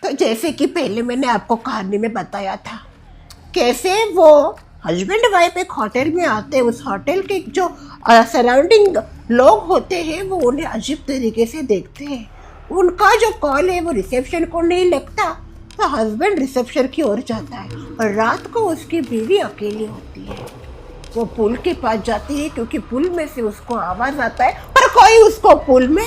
तो जैसे कि पहले मैंने आपको कहानी में बताया था, कैसे वो हस्बैंड वाइफ एक होटल में आते हैं, उस होटल के जो सराउंडिंग लोग होते हैं वो उन्हें अजीब तरीके से देखते हैं। उनका जो कॉल है वो रिसेप्शन को नहीं लगता, तो हस्बैंड रिसेप्शन की ओर जाता है और रात को उसकी बीवी अकेली होती है। वो पुल के पास जाती है क्योंकि पुल में से उसको आवाज आता है, पर कोई उसको पुल में,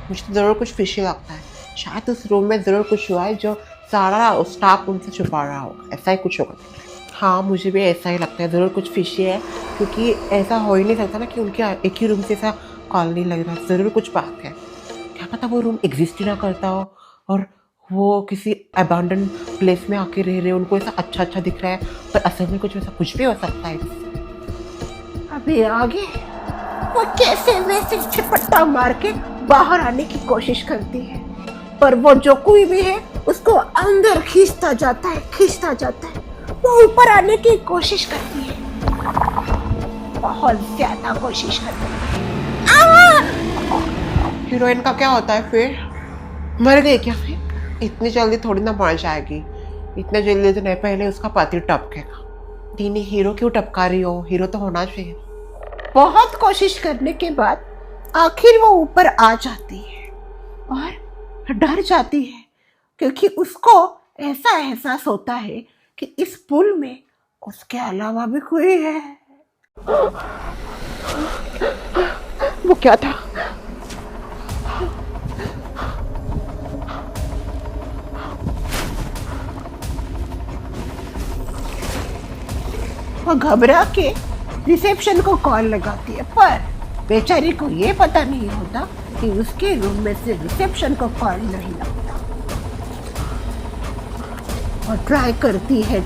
मुझे तो जरूर कुछ फिशी लगता है। शायद उस रूम में जरूर कुछ हुआ है जो सारा स्टाफ उनसे छुपा रहा होगा, ऐसा ही कुछ होगा। हाँ, मुझे भी ऐसा ही लगता है, ज़रूर कुछ फिशी है, क्योंकि ऐसा हो ही नहीं सकता ना कि उनके एक ही रूम से ऐसा कॉल नहीं लग रहा। ज़रूर कुछ बात है, क्या पता वो रूम एग्जिस्ट ही ना करता हो और वो किसी अबैंडन प्लेस में आके रह रहे, उनको ऐसा अच्छा अच्छा दिख रहा है, पर असल में कुछ वैसा कुछ भी हो सकता है। अभी आगे वो कैसे वैसे झपट्टा मार के बाहर आने की कोशिश करती है, पर वो जो कोई भी है उसको अंदर खींचता जाता है। वो ऊपर आने की कोशिश करती है, बहुत ज्यादा कोशिश करती है। हीरोइन का क्या होता है फिर? मर गई क्या फिर? इतनी जल्दी थोड़ी ना मर जाएगी, इतने जल्दी तो नहीं, पहले उसका पति टपकेगा। दीनी हीरो क्यों टपका रही हो? हीरो तो होना चाहिए। बहुत कोशिश करने के बाद आखिर वो ऊपर आ जाती है और डर जाती है, क्योंकि उसको ऐसा एहसास होता है कि इस पुल में उसके अलावा भी कोई है। वो क्या था? वो घबरा के रिसेप्शन को कॉल लगाती है, पर बेचारी को ये पता नहीं होता कि उसके रूम में से रिसेप्शन को कॉल नहीं लगता। और ट्राई करती ही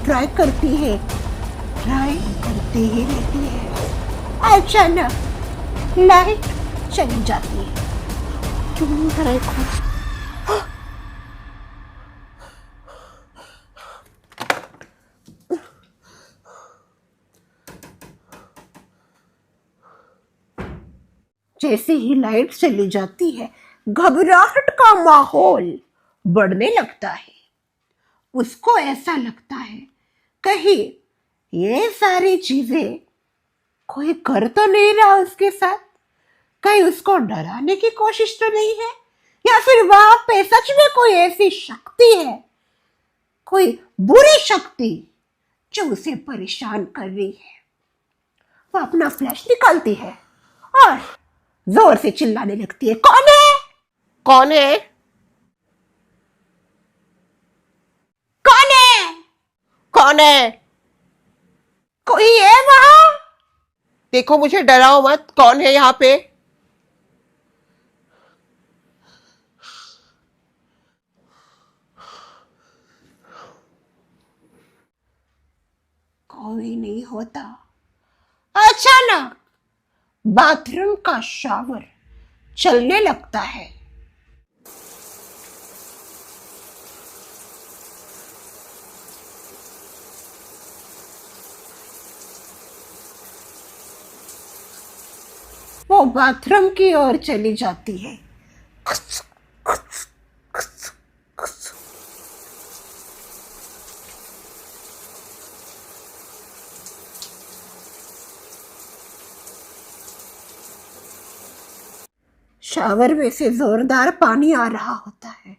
रहती है। अचानक लाइट चली जाती है। जैसे ही लाइट चली जाती है, घबराहट का माहौल बढ़ने लगता है। उसको ऐसा लगता है कहीं ये सारी चीजें कोई कर तो नहीं रहा उसके साथ, कहीं उसको डराने की कोशिश तो नहीं है, या फिर वहां पे सच में कोई ऐसी शक्ति है, कोई बुरी शक्ति जो उसे परेशान कर रही है। वो अपना फ्लैश निकालती है और जोर से चिल्लाने लगती है, कौन है? कौन है? कौन है? कौन है? कोई है वहां? देखो, मुझे डराओ मत, कौन है यहाँ पे? कोई नहीं होता। अचानक बाथरूम का शावर चलने लगता है। वो बाथरूम की ओर चली जाती है। शावर में से जोरदार पानी आ रहा होता है।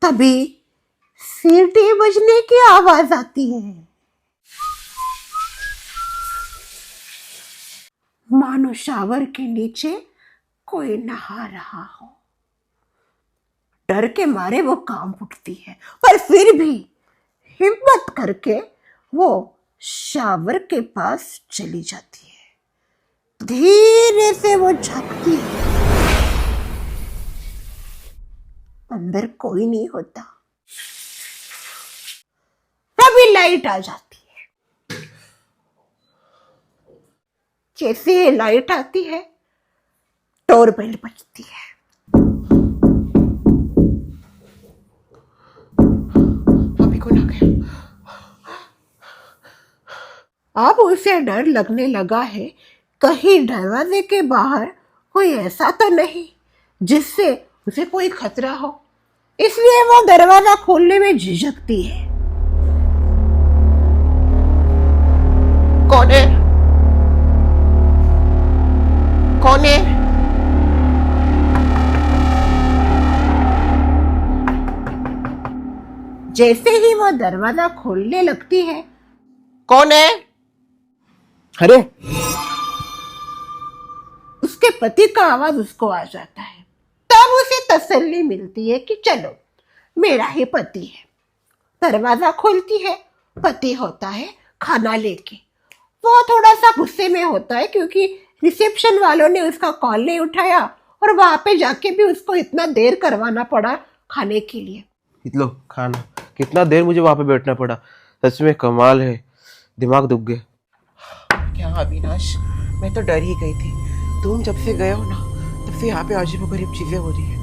तभी सीटी बजने की आवाज आती है, मानो शावर के नीचे कोई नहा रहा हो। डर के मारे वो कांप उठती है, पर फिर भी हिम्मत करके वो शावर के पास चली जाती है। धीरे से वो झांकती है, अंदर कोई नहीं होता। तभी लाइट आ जाती है। जैसे लाइट आती है, डोरबेल बजती है। अभी कौन आ गया? अब उसे डर लगने लगा है कहीं दरवाजे के बाहर कोई ऐसा तो नहीं जिससे उसे कोई खतरा हो, इसलिए वो दरवाजा खोलने में झिझकती है। कौन है? कौन है? जैसे ही वो दरवाजा खोलने लगती है, कौन है? अरे उसके पति का आवाज उसको आ जाता है। तब उसे तसल्ली मिलती है कि चलो मेरा ही पति है। दरवाजा खोलती है, पति होता है खाना लेके। वो थोड़ा सा गुस्से में होता है क्योंकि रिसेप्शन वालों ने उसका कॉल नहीं उठाया और वहां पे जाके भी उसको इतना देर करवाना पड़ा खाने के लिए। लो खाना, कितना देर मुझे वहां पे बैठना पड़ा, सच में कमाल है, दिमाग दुख गया। क्या अविनाश, मैं तो डर ही गई थी। तुम जब से गए हो ना तब से यहाँ पे अजीबोगरीब चीजें हो रही है।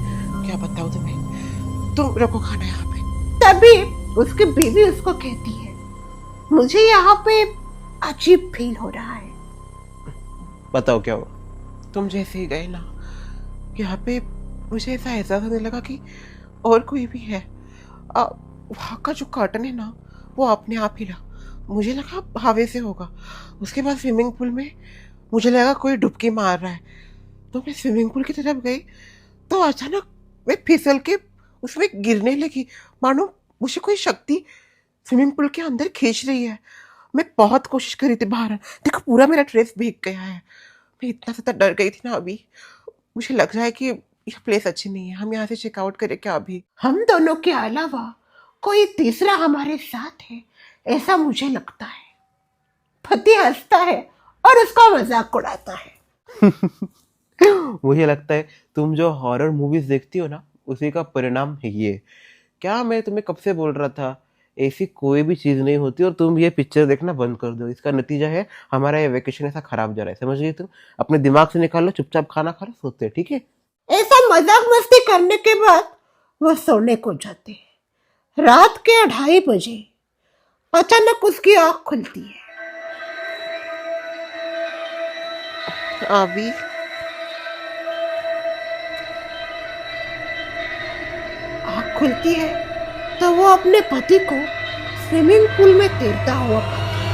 क्या बताऊँ तुम्हें। तुम रखो खाना यहाँ पे। तभी उसकी बीवी उसको कहती है, मुझे यहाँ पे अजीब फील हो रहा है। बताओ क्या हुआ? तुम जैसे ही गए ना यहाँ पे मुझे ऐसा एहसास होने लगा कि और कोई भी है। वहाँ का जो कर्टन है ना वो अपने आप हिला। मुझे लगा हवा से होगा। उसके बाद स्विमिंग पूल में मुझे लगा कोई डुबकी मार रहा है, तो मैं स्विमिंग पूल की तरफ गई तो अचानक मैं फिसल के उसमें गिरने लगी, मानो मुझे कोई शक्ति स्विमिंग पूल के अंदर खींच रही है। मैं बहुत कोशिश करी थी बाहर, देखो पूरा मेरा ड्रेस भीग गया है। मैं इतना ज़्यादा डर गई थी ना अभी। मुझे लग रहा है कि यह प्लेस अच्छी नहीं है, हम यहाँ से चेकआउट करें क्या अभी? हम दोनों के अलावा कोई तीसरा हमारे साथ है ऐसा मुझे लगता है। पति हंसता है और उसका मजाक उड़ाता है। मुझे लगता है तुम जो हॉरर मूवीज देखती हो ना उसी का परिणाम है ये। क्या मैं तुम्हें कब से बोल रहा था, ऐसी कोई भी चीज नहीं होती और तुम ये पिक्चर देखना बंद कर दो। इसका नतीजा है हमारा ये वेकेशन ऐसा खराब जा रहा है, समझ गई तुम? अपने दिमाग से निकाल लो, चुपचाप खाना खा लो, सोते हैं, ठीक है? ऐसा मजाक मस्ती करने के बाद वो सोने को जाते हैं। रात के 2:30 बजे अचानक उसकी आंख खुलती है। अभी आंख खुलती है तो वो अपने पति को स्विमिंग पूल में तैरता हुआ पाती है।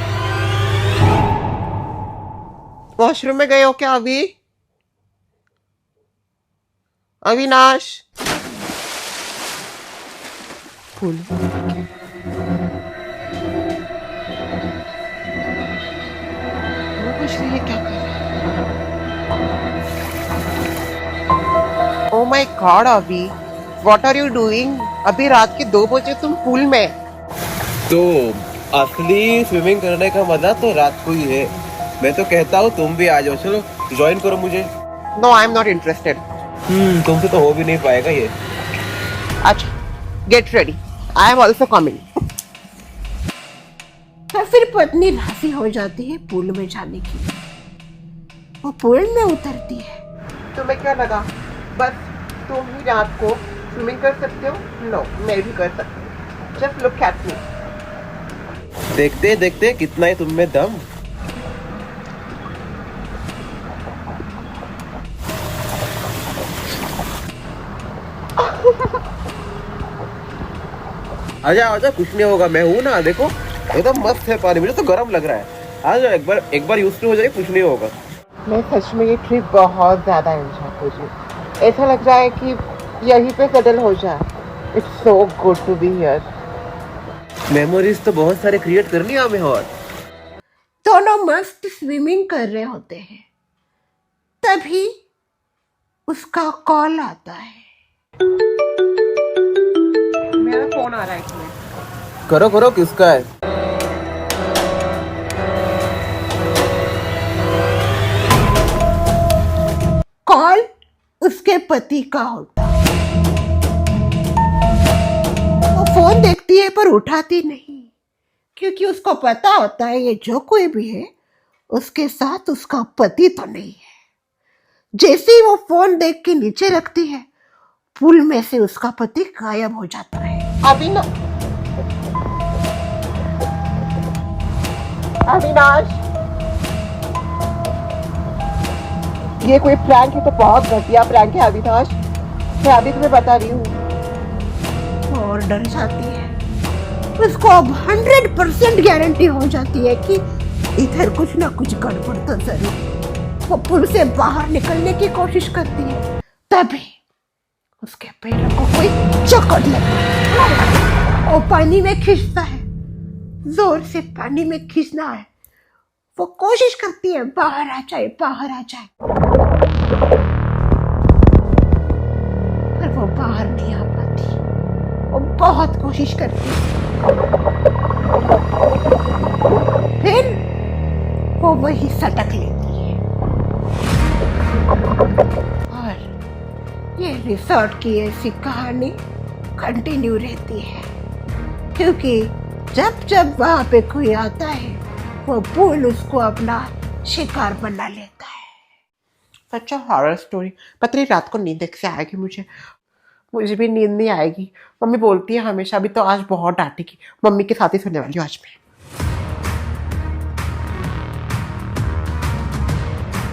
वॉशरूम में गए हो क्या अभी? अविनाश, फूल वो कुछ नहीं, क्या कर रहे हैं? ओ माय गॉड अभी, व्हाट आर यू डूइंग? अभी रात के 2 बजे तुम पूल में? तो असली स्विमिंग करने का मजा तो रात को ही है। मैं तो कहता हूँ तुम भी आ जाओ, चलो ज्वाइन करो मुझे। No, I am not interested. तुमसे तो हो भी नहीं पाएगा ये। अच्छा, get ready, I am also coming. तो फिर पत्नी राजी हो जाती है पूल में जाने के लिए। वो पूल में उतरती है। तुम्हें क्या लगा बस तुम ही रात को स्विमिंग कर सकते हो? नो, मैं भी कर सकती हूँ। Just look at me. देखते देखते कितना है तुम में दम। आजा आजा, कुछ नहीं होगा, मैं हूं ना, देखो एकदम मस्त है पानी, मुझे तो गर्म लग रहा है। आ जाओ, एक बार यूज टू हो जाए, कुछ नहीं होगा। मैं सच में ये ट्रिप बहुत ज्यादा एंजॉय कर रही हूँ। ऐसा लग रहा है कि यहीं पे सेटल हो जाए। It's so good to be here. Memories तो बहुत सारे क्रिएट करनी है हमें। और दोनों मस्त स्विमिंग कर रहे होते हैं, तभी उसका कॉल आता है। मेरा फोन आ रहा है इसमें। करो करो, किसका है? कॉल उसके पति का होता है। वो फोन देखती है पर उठाती नहीं, क्योंकि उसको पता होता है ये जो कोई भी है उसके साथ उसका पति तो नहीं है। जैसे ही वो फोन देख के नीचे रखती है, पुल में से उसका पति गायब हो जाता है। अभी ना अविनाश, ये कोई प्रैंक है तो बहुत घटिया प्रैंक है अविनाश, मैं अभी तुम्हें बता रही हूँ। और डर जाती है, उसको अब 100% गारंटी हो जाती है कि इधर कुछ ना कुछ गड़बड़ तो जरूर। वो पुल से बाहर निकलने की कोशिश करती है, तभी उसके पैरों को कोई चक्कर लगता है, वो पानी में खींचता है, जोर से पानी में खींचना है। वो कोशिश करती है बाहर आ जाए, बाहर आ जाए, पर वो बाहर नहीं आ पाती। वो बहुत कोशिश करती है, फिर वो वही सटक लेती है। और ये रिसोर्ट की ऐसी कहानी कंटिन्यू रहती है, क्योंकि जब जब वहां पे कोई आता है वो पुल उसको अपना शिकार बना लेता है। सच हॉरर स्टोरी। पता नहीं रात को नींद कैसे आएगी मुझे भी नींद नहीं आएगी। मम्मी बोलती है हमेशा, भी तो आज बहुत डांटेगी। मम्मी के साथ ही सोने वाली हूँ आज मैं।